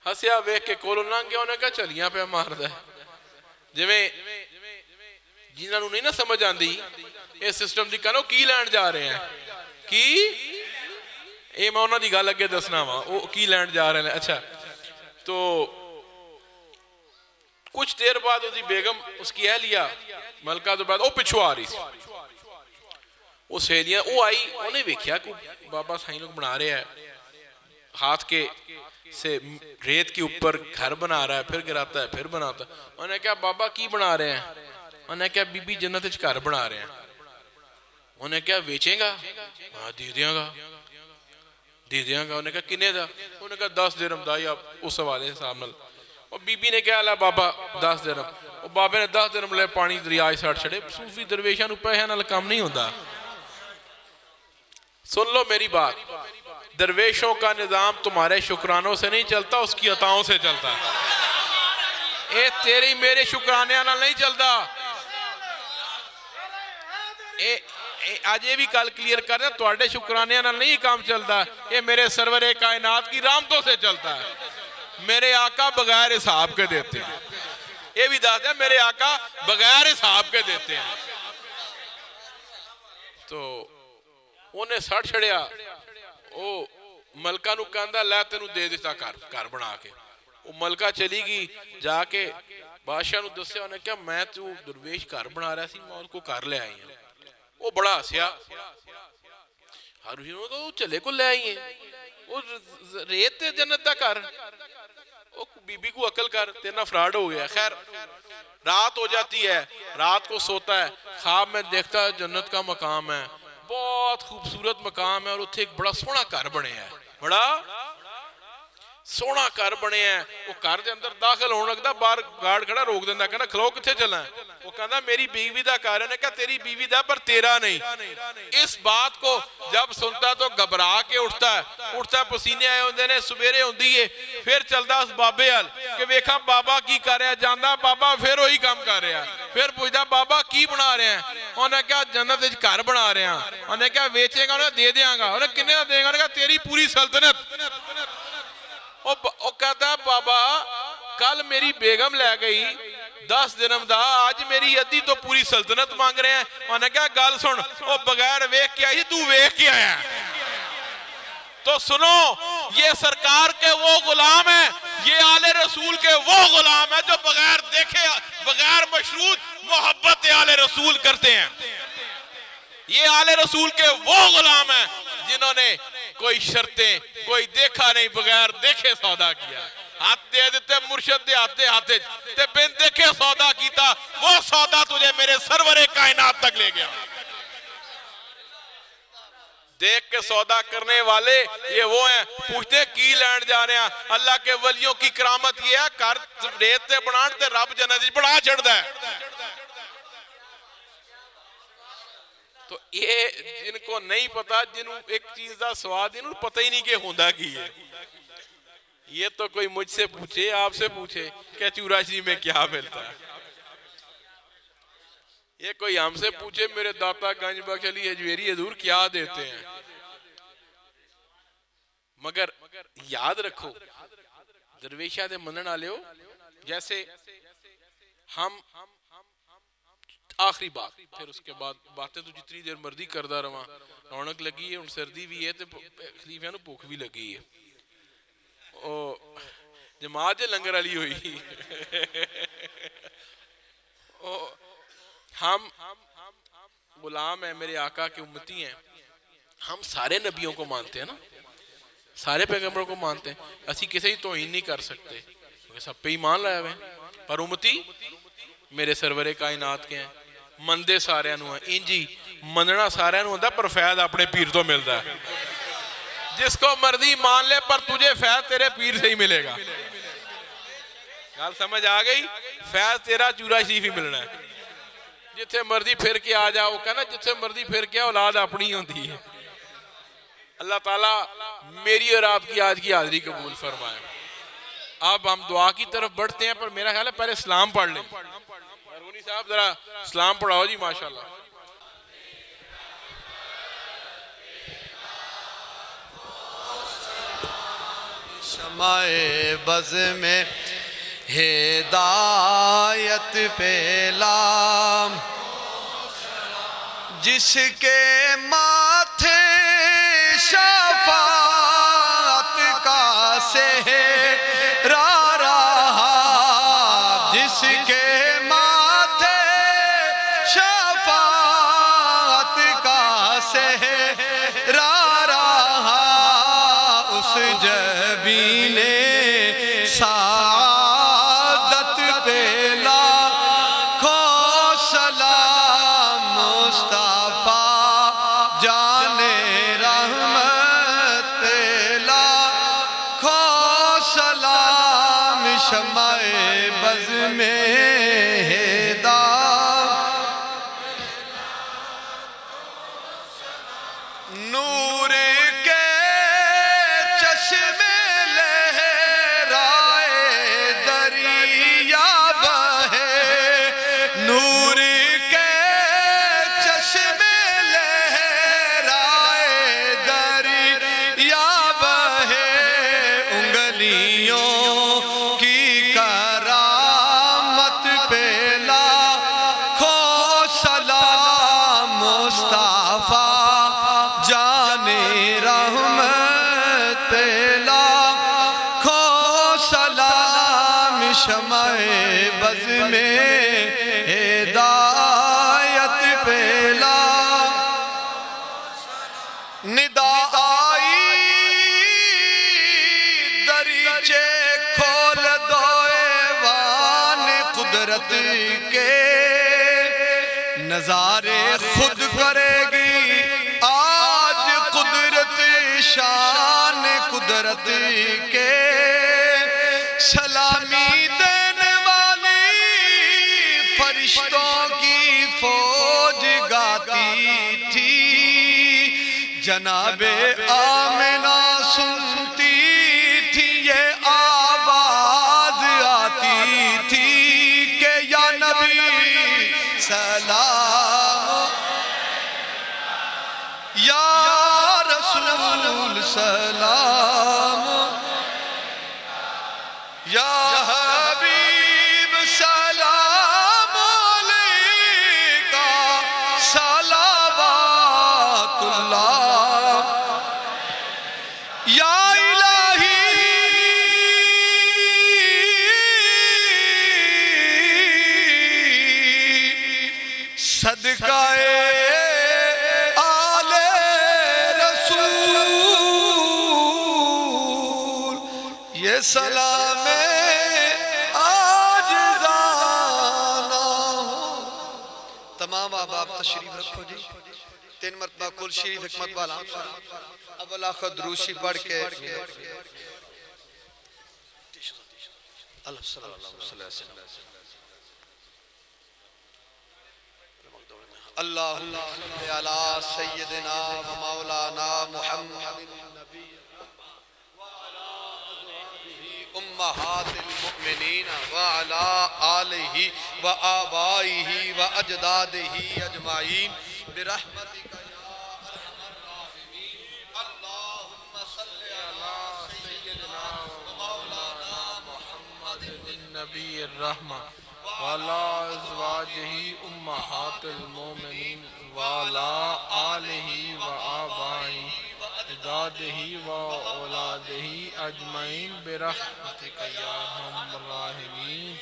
ہسیا ویکھ کے کولوں لنਘ گیا، انہوں نے کیا چلیاں پہ ماردا ہے، جویں جنہاں نوں نہیں نا سمجھ آندی اس سسٹم دی، کہنا کی لینڈ جا رہے ہیں، کی اے میں انہاں دی گل اگے دسنا وا، وہ کی لینڈ جا رہے ہیں۔ اچھا تو کچھ دیر بعد اس کی بیگم، اس کی اہلیہ ملکہ تو بعد وہ پچھو آ رہی سی، وہ سہیلیاں وہ آئی، انہیں ویکھیا کہ بابا سائیں لوگ بنا رہے ہیں، ہاتھ کے سے ریت کے اوپر گھر بنا رہا ہے، پھر گراتا ہے پھر بناتا ہے، انہوں نے کہا بابا کی بنا رہے ہیں، انہوں نے کہا بی بی جنت وچ گھر بنا رہے ہیں، انہوں نے کہا بیچیں گا، ہاں دے دیاں گا، انہوں نے کہا کنے دا، انہوں نے کہا 10 درہم دا، یا اس حوالے حساب نال، اور بی بی نے کہا اللہ بابا 10 درہم، اور بابے نے 10 درہم لے پانی دریائے ساڑھ چھڑے، صوفی درویشاں نو پیسے نال کام نہیں ہوتا۔ سن لو میری بات، درویشوں کا نظام تمہارے شکرانوں سے نہیں چلتا، اس کی عطاؤں سے چلتا ہے، اے تیری میرے شکرانے نال نہیں چلتا، آج یہ بھی کل کلیئر کر رہے ہیں، تواڈے شکرانے نال نہیں کام چلتا، یہ میرے سرور کائنات کی رحمتوں سے چلتا ہے، میرے آقا بغیر حساب کے دیتے ہیں، یہ بھی داتا ہے میرے آقا بغیر حساب کے دیتے ہیں۔ تو انہیں سڑ چھڑیا، وہ ملکہ نو کہندہ لے تینو دے دیتا کار بنا کے، وہ ملکہ چلی گی جا کے بادشاہ نو دسیا، انہیں کہا میں تو درویش کار بنا رہا سی، میں ان کو کار لے آئی ہیں، وہ بڑا ہسیا، ہارون کو چلے کو لے آئی ہیں، وہ ریت جنت دا کار، وہ بی بی کو عقل کر، تیرنا فراڈ ہو گیا۔ خیر رات ہو جاتی ہے، رات کو سوتا ہے، خواب میں دیکھتا ہے جنت کا مقام ہے، بہت خوبصورت مقام ہے، اور اتھے ایک بڑا سونا گھر بنے ہے، بڑا سونا گھر بنے ہیں، وہ گھر دے اندر داخل ہونے لگتا، باہر گارڈ کھڑا روک دینا، کہنا کھلو کتھے چلا ہے، وہ کہنا میری بیوی دا گھر ہے، نے کہا تیری بیوی دا پر تیرا نہیں۔ اس بات کو جب سنتا تو گھبرا کے اٹھتا ہے، پسینے آئے ہوندے نے، سویرے ہوندی ہے، پھر چلتا اس بابے حال کہ ویکھا بابا کی کر رہا ہے، جاندہ بابا پھر وہی کام کر رہا ہے، پھر پوچھتا بابا کی بنا رہے ہیں، انہوں نے کہا جنت وچ گھر بنا رہے ہیں، انہوں نے کہا بیچے گا، انہوں نے دے دیاں گا، انہوں نے کنے دے گا، انہوں نے کہا تیری پوری سلطنت۔ وہ کہتا ہے بابا کل میری بیگم لے گئی 10 درہم دا، آج میری ادھی تو پوری سلطنت مانگ رہے ہیں، انہوں نے کہا گل سن، وہ بغیر ویکھ کے آئی، تو ویکھ کے آیا ہے، تو سنو یہ سرکار کے وہ غلام ہیں، یہ آل رسول کے وہ غلام ہیں جو بغیر دیکھے بغیر مشروط محبت آل رسول کرتے ہیں، یہ آل رسول کے وہ غلام ہیں جنہوں نے کوئی شرطیں کوئی دیکھا نہیں، بغیر دیکھے سودا کیا، ہاتھ دے دیتے مرشد دے ہاتھے تے بن دیکھے سودا کیتا، وہ سودا تجھے میرے سرور کائنات تک لے گیا۔ دیکھ کے سودا کرنے والے یہ وہ ہیں، پوچھتے کی لینڈ جا رہے ہیں، اللہ کے ولیوں کی کرامت یہ ہے، کار ریت تے بنان تے رب جنت بڑھا چھڑدا ہے۔ تو یہ جن کو نہیں پتا، جنہوں ایک چیز دا سواد انہوں پتہ ہی نہیں کہ ہوندہ کی ہے، یہ تو کوئی مجھ سے پوچھے آپ سے پوچھے کہ چوراسی میں کیا ملتا ہے، یہ کوئی ہم سے پوچھے میرے داتا گنج بخش علی حجویری حضور کیا دیتے ہیں، مگر یاد رکھو درویشہ دے منن آلے ہو، جیسے ہم آخری بات، پھر اس کے بعد باتیں تو جتنی دیر مردی کردہ رہاں، رونق لگی ہے، ان سردی بھی ہے، خلیفہ نو بھوک بھی لگی ہے، جماعت لنگر علی ہوئی. ہم غلام ہیں میرے آقا کے امتی ہیں. ہم سارے نبیوں کو مانتے ہیں نا, سارے پیغمبروں کو مانتے ہیں. اسی کسی ہی توہین نہیں کر سکتے, سب پہ ایمان لائے ہوئے ہیں. پر امتی میرے سرور کائنات کے ہیں, مندے سارے نو ہیں. انجی مننا سارے نو ہوتا, پر فیض اپنے پیر تو ملتا ہے. جس کو مرضی مان لے, پر تجھے فیض تیرے پیر سے ہی ملے گا. گال سمجھ آ گئی؟ فیض تیرا چورا شریف ہی ملنا ہے. جتھے مرضی پھر کے آ جاؤ, کہنا جتھے مرضی پھر کے اولاد اپنی ہوتی ہے. اللہ تعالیٰ میری اور آپ کی آج کی حاضری قبول فرمائے. اب ہم دعا کی طرف بڑھتے ہیں, پر میرا خیال ہے پہلے سلام پڑھ لیں. مرغونی صاحب ذرا سلام پڑھاؤ جی. ماشاءاللہ. شمع بز میں ہدایت پھیلا, جس کے ماتھے شفاعت کا سہرا رہا, جس کے ماتھے شفاعت کا سہرا رہا, اس جبین سعادت پہ لاکھوں سلام. مصطفیٰ جان رحمت پہ لاکھوں سلام. شمع بز میں ہدایت, نور کے چشمے لہرائے دریا بہے, نور کے چشمے لہرائے دریا بہے, انگلیوں کی کرامت پہ لاکھوں سلام. مصطفیٰ جان رحمت پہ لاکھوں سلام. شمع بز میں ہدایت پہ ندا آئی, دریچے کھول دو ایوان قدرت کے, نظارے خود کرے گی آج قدرت. شان قدرت کے سلامی دینے والی فرشتوں کی فوج گاتی تھی, جناب آمنہ سنتی تھی یہ آواز آتی تھی کہ یا نبی سلام, یا رسول سلام, یا حبیب سلام علیکہ صلوات اللہ. یا الہی صدقہ آل رسول, یہ سلام آجزانہ ہو. تمام احباب تشریف رکھو جی. 3 مرتبہ کل شریف حکمت والا اول آخر دروشی پڑھ کے اللہ صلی اللہ علیہ وسلم. اللہم صلی علی سیدنا و مولانا محمد امہات المؤمنین وعلا آلہ و آبائہ و اجدادہ اجمعین برحمتک یا ارحم الراحمین. اللہم صلی علی سیدنا و مولانا محمد النبی الرحمہ وعلا ازواجہ امہات المومنین وعلا آلہ و آبائہ اجدادہ و اولادہ اجمعین برحمتک یا ارحم الراحمین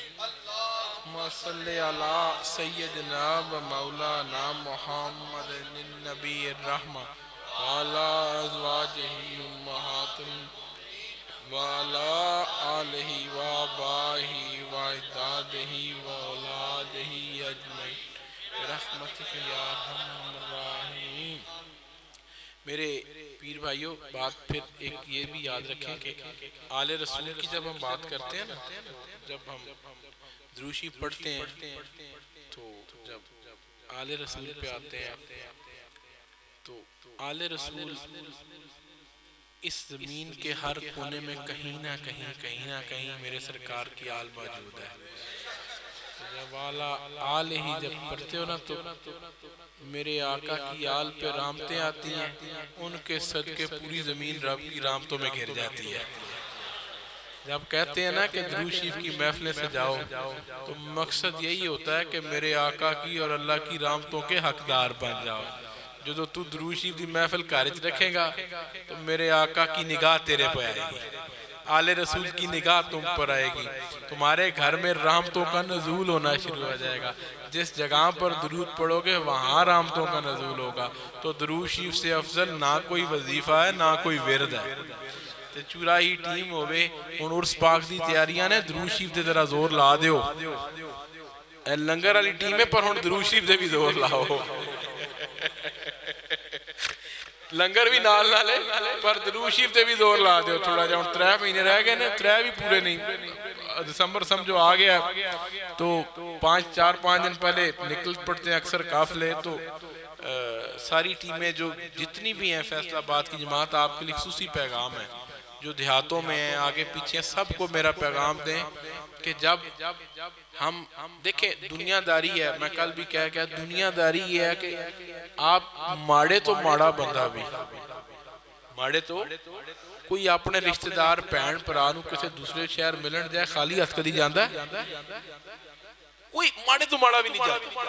صلی علی سیدنا و مولانا محمد النبی الرحمہ وعلی ازواجہ امہات وعلی آلہ و آبائہ و اجدادہ و اولادہ اجمعین برحمتک یا ارحم الراحمین۔ میرے پیر بھائیوں، بات پھر ایک یہ بھی یاد رکھیں کہ آل رسول کی جب ہم بات کرتے ہیں نا، جب ہم درود شریف پڑھتے ہیں تو جب آل رسول پہ آتے ہیں تو آل رسول اس زمین کے ہر کونے میں کہیں نہ کہیں میرے سرکار کی آل موجود ہے۔ جب آل ہی جب پڑھتے ہو نا تو میرے آقا کی آل پہ رحمتیں آتی ہیں، ان کے صدقے پوری زمین رب کی رحمتوں میں گھر جاتی ہے۔ جب کہتے ہیں نا کہ درود شریف کی محفلیں سجاؤ تو مقصد یہی ہوتا ہے کہ میرے آقا کی اور اللہ کی رحمتوں کے حقدار بن جاؤ۔ جو تو درود شریف کی محفل کارج رکھے گا تو میرے آقا کی نگاہ تیرے پہ آئے گی، آل رسول کی نگاہ تم پر آئے گی، تمہارے گھر میں رحمتوں کا نزول ہونا شروع ہو جائے گا۔ جس جگہ پر درود پڑھو گے وہاں رحمتوں کا نزول ہوگا۔ تو درود شریف سے افضل نہ کوئی وظیفہ ہے نہ کوئی ورد ہے۔ تے چورا ہی ٹیم ہوئے ان عرس پاک دی تیاریاں نے، درود شریف دے ذرا زور لا دیو۔ اے لنگر والی ٹیم ہے پر ہن درود شریف دے بھی زور لاؤ۔ لنگر بھی نال نہ لے پر درود شریف دے بھی زور لا دیو تھوڑا جا۔ ہن 3 مہینے رہ گئے نے، 3 بھی پورے نہیں، دسمبر سمجھو آ گیا تو 4-5 دن پہلے نکل پڑتے ہیں اکثر قافلے۔ تو ساری ٹیمیں جو جتنی بھی ہیں فیصل آباد کی جماعت، آپ کے لیے خصوصی پیغام ہے، جو دیہاتوں میں ہیں آگے پیچھے سب کو میرا پیغام دیں کہ جب ہم دیکھیں دنیا داری ہے، میں کل بھی کہہ گیا دنیا داری یہ ہے کہ آپ ماڑے تو ماڑا بندہ بھی ماڑے تو کوئی اپنے رشتہ دار بہن بھرا نوں کسی دوسرے شہر ملن جائے خالی ہاتھ کدی جاندا ہے؟ کوئی ماڑے تو ماڑا بھی نہیں جاندا۔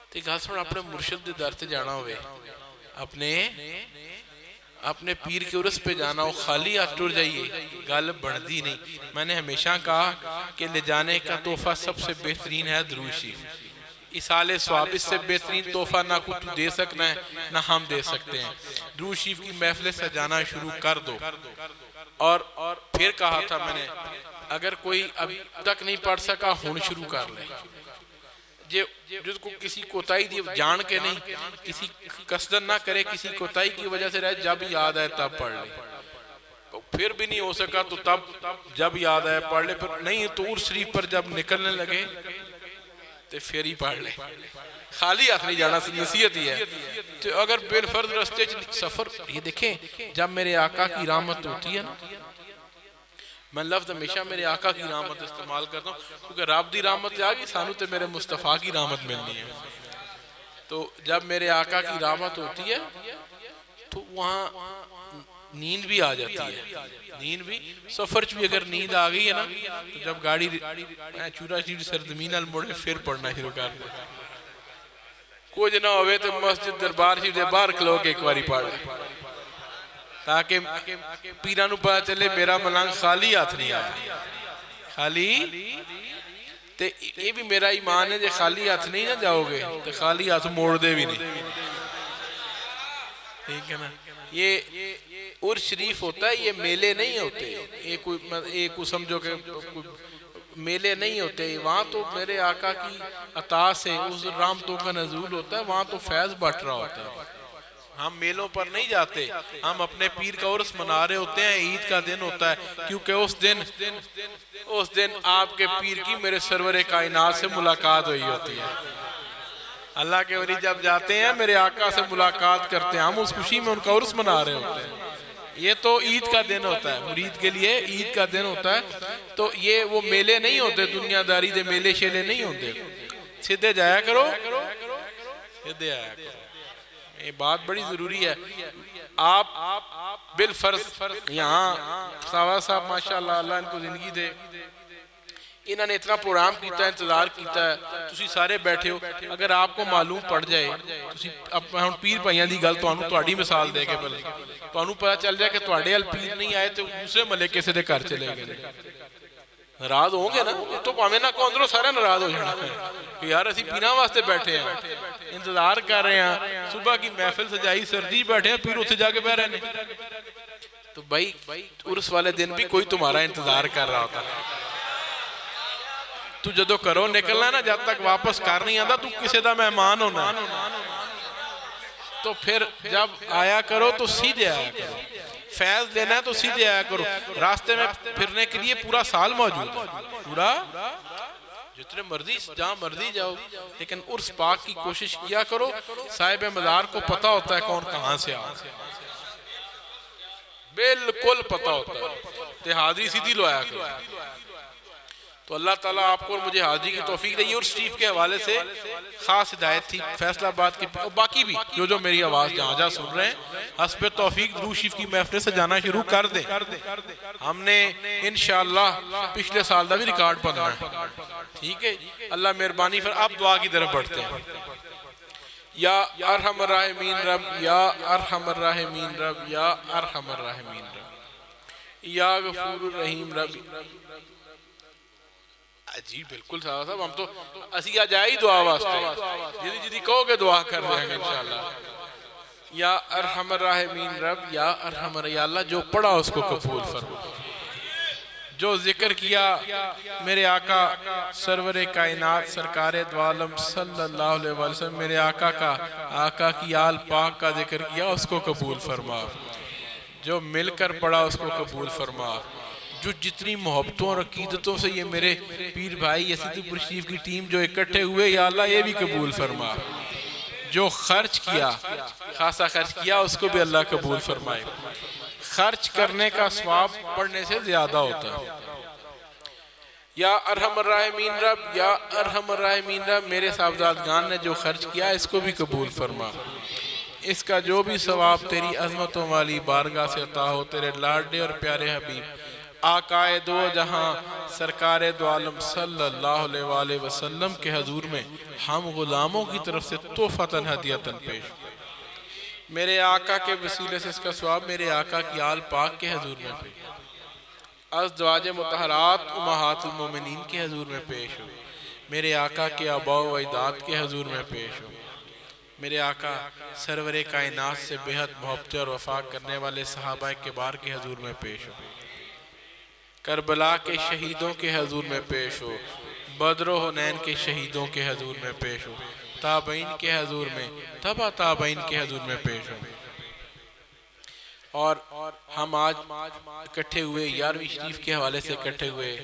تے گل سن، اپنے مرشد دے در تے جانا ہوئے، اپنے پیر کے عرس پہ جانا ہو، خالی ہاتھ ٹر جائیے، گل بندی نہیں۔ میں نے ہمیشہ کہا کہ لے جانے کا تحفہ سب سے بہترین ہے درود شریف۔ اصال ثواب، اس سے بہترین تحفہ نہ کوئی تو دے سکنا ہے نہ ہم دے سکتے ہیں۔ درود شریف کی محفلیں سجانا شروع کر دو۔ اور پھر کہا تھا میں نے، اگر کوئی اب تک نہیں پڑھ سکا ہون شروع کر لے، جس کو کسی کوتاہی دی جان کے نہیں، کسی قصدن نہ کرے، کسی کوتاہی کی وجہ سے رہے، جب یاد آئے تب پڑھ لے۔ پھر بھی نہیں ہو سکا تو تب جب یاد آئے پڑھ لے، پھر نہیں تو عرس شریف پر جب نکلنے لگے تو پھر ہی پڑھ لے۔ خالی ہاتھ نہیں جانا، نصیحت ہی ہے۔ تو اگر بالفرض رستے سفر، یہ دیکھیں جب میرے آقا کی رحمت ہوتی ہے نا، میں لفظ ہمیشہ میرے آقا کی رحمت استعمال کرتا ہوں کیونکہ رب دی رحمت آ گئی، سانو تے میرے مصطفیٰ کی رحمت ملنی ہے۔ تو جب میرے آقا کی رحمت ہوتی ہے تو وہاں نیند بھی آ جاتی ہے۔ نیند بھی سفر چ بھی اگر نیند آ گئی ہے نا تو جب گاڑی چورا شریف سرزمین ال مڑے پھر پڑھنا شروع کر دے۔ کچھ نہ ہوئے تو مسجد دربار شریف دے باہر کھلو کے ایک باری پڑھ لے، تاکہ پیرانو پتا چلے میرا ملنگ خالی ہاتھ نہیں آیا۔ خالی تے یہ بھی میرا ایمان ہے، جے خالی ہاتھ نہیں نہ جاؤ گے تو خالی ہاتھ موڑ دے بھی نہیں، ٹھیک ہے نا۔ یہ عرس شریف ہوتا ہے، یہ میلے نہیں ہوتے، یہ کوئی سمجھو کہ میلے نہیں ہوتے۔ وہاں تو میرے آقا کی عطا سے اس رحمتوں کا نزول ہوتا ہے، وہاں تو فیض بٹ رہا ہوتا ہے۔ ہم میلوں پر نہیں جاتے، ہم اپنے پیر کا عرس منا رہے ہوتے ہیں، عید کا دن ہوتا ہے، کیونکہ اس دن آپ کے پیر کی میرے سرور کائنات سے ملاقات ہوئی ہوتی ہے۔ اللہ کے ولی جب جاتے ہیں میرے آقا سے ملاقات کرتے ہیں، ہم اس خوشی میں ان کا عرس منا رہے ہوتے ہیں۔ یہ تو عید کا دن ہوتا ہے، مرید کے لیے عید کا دن ہوتا ہے۔ تو یہ وہ میلے نہیں ہوتے، دنیا داری دے میلے شیلے نہیں ہوتے۔ سیدھے جایا کرو، سیدھے آیا کرو، یہ بات بڑی ضروری ہے۔ آپ بالفرض یہاں ساوا صاحب ماشاءاللہ اللہ ان کو زندگی دے، انہوں نے اتنا پروگرام کیتا ہے, انتظار کیتا ہے, تسی سارے بیٹھے ہو. اگر آپ کو معلوم پڑ جائے, اب پیر بھائیاں دی گل تہاڈی مثال دے کے پہلے تانوں پتہ چل جائے کہ تہاڈے ال پیر نہیں آئے تو دوسرے ملے کسے دے گھر چلے گئے, ناراض ہوں گے نا. تو پاویں نہ کو اندروں سارے ناراض ہو جانا کہ یار اسی پیراں واسطے بیٹھے ہیں, انتظار کر رہے ہیں, صبح کی محفل سجائی, سردی بیٹھے ہیں, پیر اتنے جا کے بہ رہے ہیں. تو بھائی عرس والے دن بھی کوئی تمہارا انتظار کر رہا ہوتا. تو جدو کرو نکلنا نا, جب تک واپس کر نہیں آتا تو کسے دا مہمان ہونا. تو پھر جب آیا کرو تو سیدھے آیا کرو, فیض لینا ہے تو سیدھے آیا کرو. راستے میں پھرنے کے لیے پورا سال موجود ہے, پورا جتنے مرضی جہاں مرضی جاؤ, لیکن عرس پاک کی کوشش کیا کرو. صاحب مزار کو پتہ ہوتا ہے کون کہاں سے آ, بالکل پتہ ہوتا ہے. تے حاضری سیدھی لو آیا کرو. تو اللہ تعالیٰ آپ کو اور مجھے حاضری کی توفیق دے. اور شریف کے حوالے سے خاص ہدایت تھی فیصلہ آباد کی, اور باقی بھی جو میری آواز جہاں جہاں سن رہے ہیں حسب توفیق درود شریف کی محفل سے جانا شروع کر دیں. ہم نے انشاءاللہ پچھلے سال دا بھی ریکارڈ بننا ہے, ٹھیک ہے. اللہ مہربانی پھر آپ دعا کی طرف بڑھتے ہیں. یا ارحم الراحمین رب, یا ارحم الراحمین رب, یا ارحم الراحمین رب, یا غفور الرحیم رب. جی بالکل صاحب, ہم تو اسی آ جائے ہی دعا واسطے, جدی کہو گے دعا کر دیں گے انشاءاللہ. یا ارحم الراحمین رب, یا ارحم الراحمین, یا اللہ جو پڑھا اس کو قبول فرما. جو ذکر کیا میرے آقا سرور کائنات سرکار دو عالم صلی اللہ علیہ وسلم, میرے آقا کا, آقا کی آل پاک کا ذکر کیا اس کو قبول فرما. جو مل کر پڑھا اس کو قبول فرما. جو جتنی محبتوں اور عقیدتوں سے یہ میرے پیر بھائی یسید پور شریف کی ٹیم جو اکٹھے ہوئے, یا اللہ یہ بھی قبول فرما. جو خرچ کیا, خاصا خرچ کیا, اس کو بھی اللہ قبول فرمائے. خرچ کرنے کا ثواب پڑھنے سے زیادہ ہوتا ہے. یا ارحم الراحمین رب, یا ارحم الراحمین رب, میرے صاحبزادگان نے جو خرچ کیا اس کو بھی قبول فرما. اس کا جو بھی ثواب تیری عظمتوں والی بارگاہ سے عطا ہو, تیرے لاڈلے اور پیارے حبیب آقائے دو جہاں سرکار دو عالم صلی اللہ علیہ وآلہ وسلم کے حضور میں ہم غلاموں کی طرف سے تحفۃً ہدیۃً پیش. میرے آقا کے وسیلے سے اس کا ثواب میرے آقا کی آل پاک کے حضور میں پیش, ازواج مطہرات امہات المومنین کے حضور میں پیش ہو. میرے آقا کے آباء و اجداد کے حضور میں پیش ہو. میرے آقا سرور کائنات سے بہت محبت اور وفا کرنے والے صحابہ کبار کے حضور میں پیش ہو. کربلا کے شہیدوں کے حضور میں پیش ہو. بدر و حنین کے شہیدوں کے حضور میں پیش ہو. تابعین کے حضور میں, تبع تابعین کے حضور میں پیش ہو. اور ہم آج اکٹھے ہوئے 11ویں شریف کے حوالے سے اکٹھے ہوئے,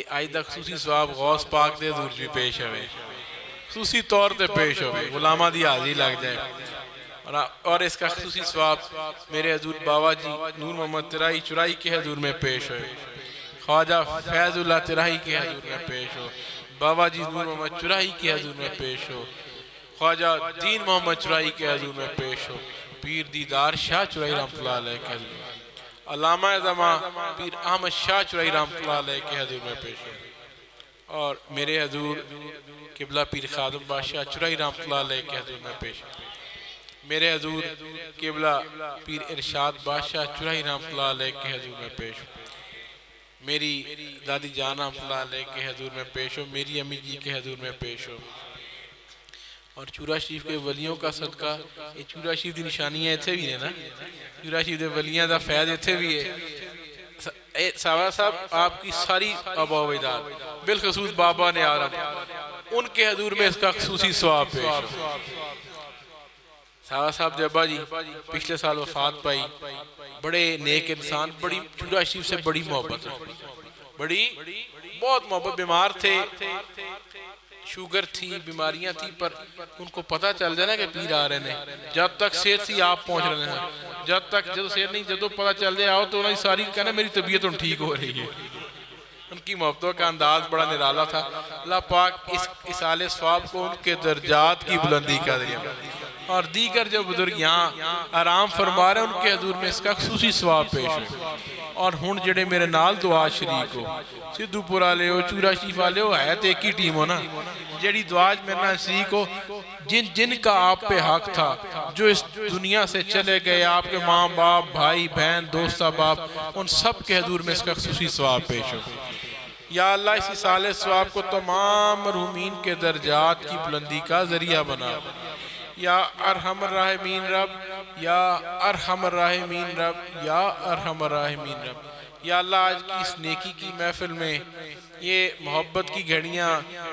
آئندہ خصوصی ثواب غوث پاک دے حضور بھی پیش ہوئے, خصوصی طور تے پیش ہوئے, غلامہ دی حاضری لگ جائے. اور اس کا خصوصی ثواب میرے حضور بابا جی نور محمد ترائی چرائی کے حضور میں پیش ہوئے, خواجہ فیض اللہ ترائی کے حضور میں پیش ہو, بابا جی نور محمد چرائی کے حضور میں پیش ہو, خواجہ دین محمد چرائی کے حضور میں پیش ہو, پیر دیدار شاہ چرائی رحمت اللہ علیہ کے حضور میں, علامہ زمان پیر احمد شاہ چرائی رحمت اللہ علیہ کے حضور میں پیش ہو. اور میرے حضور قبلہ پیر خادم بادشاہ چرائی رحمت اللہ علیہ کے حضور میں پیش ہو. میرے حضور قبلہ پیر ارشاد بادشاہ چرائی رحمت اللہ علیہ کے حضور میں پیش ہو. میری دادی جان رحمت اللہ علیہ کے حضور میں پیش ہو. میری امی جی کے حضور میں پیش ہو. اور چورا شریف کے ولیوں کا صدقہ, یہ چورا شریف دی نشانیاں ایتھے بھی ہیں نا, چورا شریف دے ولیاں دا فیض ایتھے بھی ہے. صاحبہ صاحب آپ کی ساری آباء و اجداد بالخصوص بابا نے آرم, ان کے حضور میں اس کا خصوصی ثواب پیش ہو. صاحبہ صاحب جبا جی پچھلے سال وفات پائی, بڑے نیک انسان, بڑی چورا شریف سے بڑی محبت, بڑی بہت محبت. بیمار تھے, شوگر تھی, بیماریاں تھی, پر ان کو پتہ چل جائے نا کہ پیر آ رہے ہیں. جب تک صحت سی آپ پہنچ رہے ہیں, جب تک جب صحت نہیں, جب پتہ چل جائے آؤ تو انہیں ساری کہنا میری طبیعت ان ٹھیک ہو رہی ہے. ان کی محبتوں کا انداز بڑا نرالا تھا. اللہ پاک اس اصال ثواب کو ان کے درجات کی بلندی کا ذریعہ, اور دیگر جو بزرگ یہاں آرام فرما رہے ہیں ان کے حضور میں اس کا خصوصی ثواب پیش ہے. اور ہن جڑے میرے نال دعا شریک ہو سدھو پور والے ہو چورا شریف والے ہو ہے تو ایک ہی ٹیم ہو نا جڑی دعا میرے نال شریک ہو جن کا آپ پہ حق تھا جو اس دنیا سے چلے گئے آپ کے ماں باپ بھائی بہن دوست احباب ان سب کے حضور میں اس کا خصوصی ثواب پیش ہو یا اللہ اسی سال ثواب کو تمام مرحومین کے درجات کی بلندی کا ذریعہ بنا یا ارحم الراحمین رب یا ارحم الراحمین رب یا ارحم الراحمین رب یا اللہ آج کی اس نیکی کی محفل میں یہ محبت کی گھڑیاں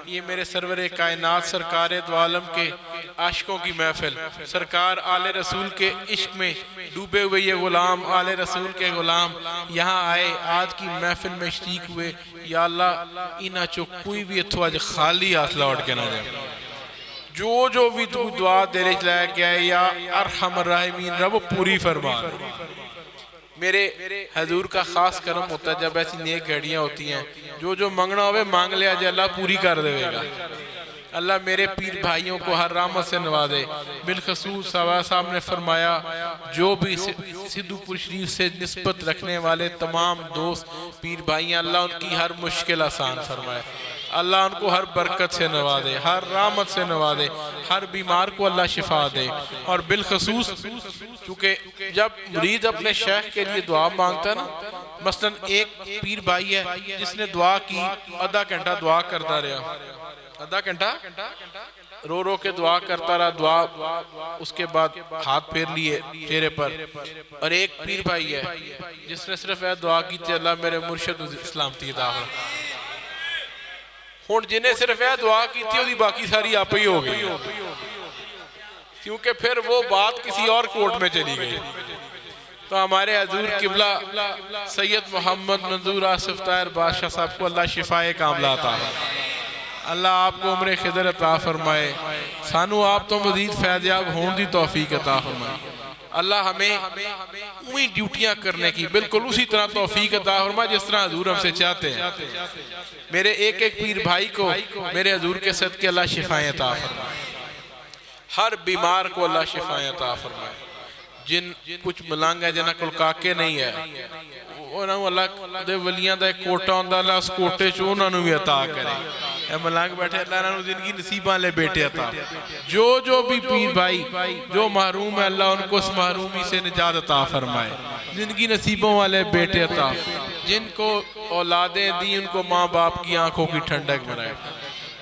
یہ میرے سرور کائنات سرکار دو عالم کے عاشقوں کی محفل سرکار آل رسول کے عشق میں ڈوبے ہوئے یہ غلام آل رسول کے غلام یہاں آئے آج کی محفل میں شریک ہوئے یا اللہ انہاں چو کوئی بھی اتھو آج خالی ہاتھ لوٹ کے نہ جائے جو بھی تو دعا دے لے گیا یا ارحم الراحمین رب پوری فرما میرے حضور کا خاص کرم ہوتا ہے جب ایسی نیک گھڑیاں ہوتی ہیں جو منگنا ہوئے مانگ لیا جائے اللہ پوری کر دے گا اللہ میرے پیر بھائیوں کو ہر رحمت سے نوازے بالخصوص صاحب نے فرمایا جو بھی سدھو پور شریف سے نسبت رکھنے والے تمام دوست پیر بھائیاں اللہ ان کی ہر مشکل آسان فرمائے اللہ ان کو ہر برکت سے نوازے ہر رحمت سے نوازے ہر بیمار کو اللہ شفا دے اور بالخصوص چونکہ جب مرید اپنے شیخ کے لیے دعا مانگتا ہے نا مثلا ایک پیر بھائی ہے جس نے دعا کی آدھا گھنٹہ دعا کرتا رہا آدھا گھنٹہ رو کے دعا کرتا رہا دعا اس کے بعد ہاتھ پھیر لیے چہرے پر اور ایک پیر بھائی ہے جس نے صرف دعا کی تھی اللہ میرے مرشد اسلامتی عطا فرما ہون جنہیں صرف دعا کی تھی وہ باقی ساری آپ ہی ہو گئی کیونکہ پھر وہ بات کسی اور کورٹ میں چلی گئی تو ہمارے حضور قبلہ سید محمد منظور آصف طاہر بادشاہ صاحب کو اللہ شفائے کاملہ عطا اللہ آپ کو عمر خضر عطا فرمائے سانو آپ تو مزید فیضیاب ہون دی توفیق عطا فرمائے اللہ ہمیں وہی ڈیوٹیاں کرنے کی بالکل اسی طرح توفیق عطا فرمائے جس طرح حضور ہم سے چاہتے ہیں میرے ایک پیر بھائی کو میرے حضور کے صدقے اللہ شفائیں عطا فرمائے ہر بیمار کو اللہ شفائیں عطا فرمائے جن کچھ ملانگ ہے جنہ کل کاکے نہیں ہے اللہ دے ولیاں دا ایک کوٹا ہوندہ اللہ اس کوٹے چو انہوں نے بھی عطا کرے اے ملانگ بیٹھے اللہ نے زندگی نصیبہ لے بیٹے عطا جو بھی پیر بھائی جو محروم ہے اللہ ان کو اس محرومی سے نجات عطا فرمائے زندگی نصیبوں والے بیٹے عطا جن کو اولادیں دی ان کو ماں باپ کی آنکھوں کی ٹھنڈک بنائے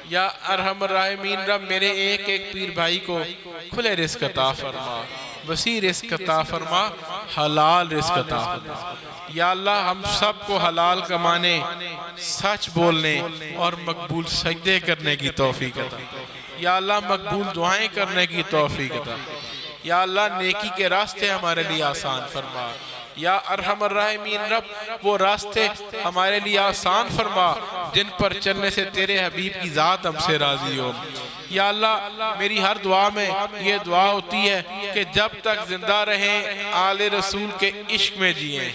یا ارحم الراحمین رب میرے ایک پیر بھائی کو کھلے رزق عطا فرما وسیع رزق عطا فرما حلال رزق عطا فرما یا اللہ ہم سب کو حلال کمانے سچ بولنے اور مقبول سجدے کرنے کی توفیق عطا یا اللہ مقبول دعائیں کرنے کی توفیق عطا یا اللہ نیکی کے راستے ہمارے لیے آسان فرما یا ارحم الراحمین رب وہ راستے ہمارے لیے آسان فرما جن پر چلنے سے تیرے حبیب کی ذات ہم سے راضی ہو یا اللہ میری ہر دعا میں یہ دعا ہوتی ہے کہ جب تک زندہ رہیں آل رسول کے عشق میں جئیں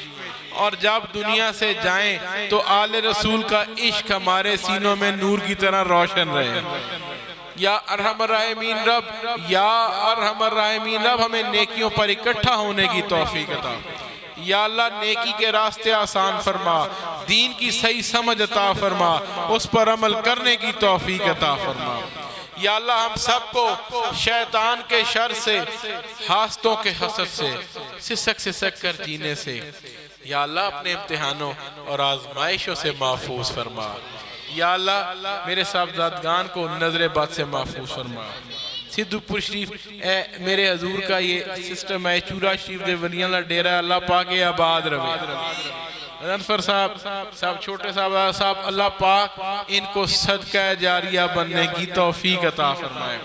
اور جب دنیا سے جائیں تو آل رسول کا عشق ہمارے سینوں میں نور کی طرح روشن رہے یا ارحم الراحمین رب یا ارحم الراحمین رب ہمیں نیکیوں پر اکٹھا ہونے کی توفیق عطا یا اللہ نیکی کے راستے آسان فرما دین کی صحیح سمجھ عطا فرما اس پر عمل کرنے کی توفیق عطا فرما یا اللہ ہم سب کو شیطان کے شر سے حاسدوں کے حسد سے سسک کر جینے سے یا اللہ اپنے امتحانوں اور آزمائشوں سے محفوظ فرما یا اللہ میرے صاحبزادگان کو نظر بد سے محفوظ فرما سدھو پور شریف میرے حضور کا یہ سسٹم ہے چورا شریف دے ولیاں اللہ ڈیرہ اللہ پاک آباد روے انفر صاحب چھوٹے صاحب اللہ پاک ان کو صدقہ جاریہ بننے کی توفیق عطا فرمائے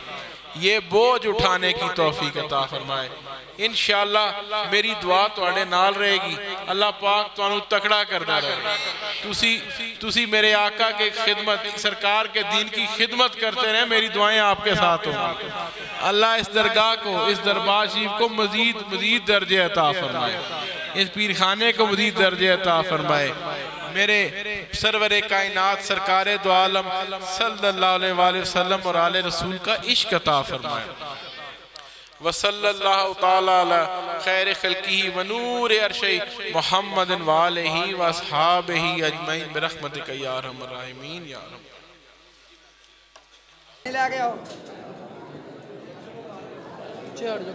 یہ بوجھ اٹھانے کی توفیق عطا فرمائے انشاءاللہ میری دعا توڑے نال رہے گی اللہ پاک تو انہوں تکڑا کردہ رہے تُسی میرے آقا کے خدمت سرکار کے دین کی خدمت کرتے رہے میری دعائیں آپ کے ساتھ ہوں اللہ اس درگاہ کو اس دربار شریف کو مزید درجے عطا فرمائے اس پیرخانے کو مزید درجے عطا فرمائے میرے سرور کائنات سرکار دو عالم صلی اللہ علیہ وآلہ وسلم اور آل رسول کا عشق عطا فرمائے وصلی اللہ تعالی علی خیر خلقہ ونور عرشہ محمد وآلہ واصحابہ اجمعین برحمتک یا ارحم الراحمین یا رب. لے کے آؤ. چڑھ جو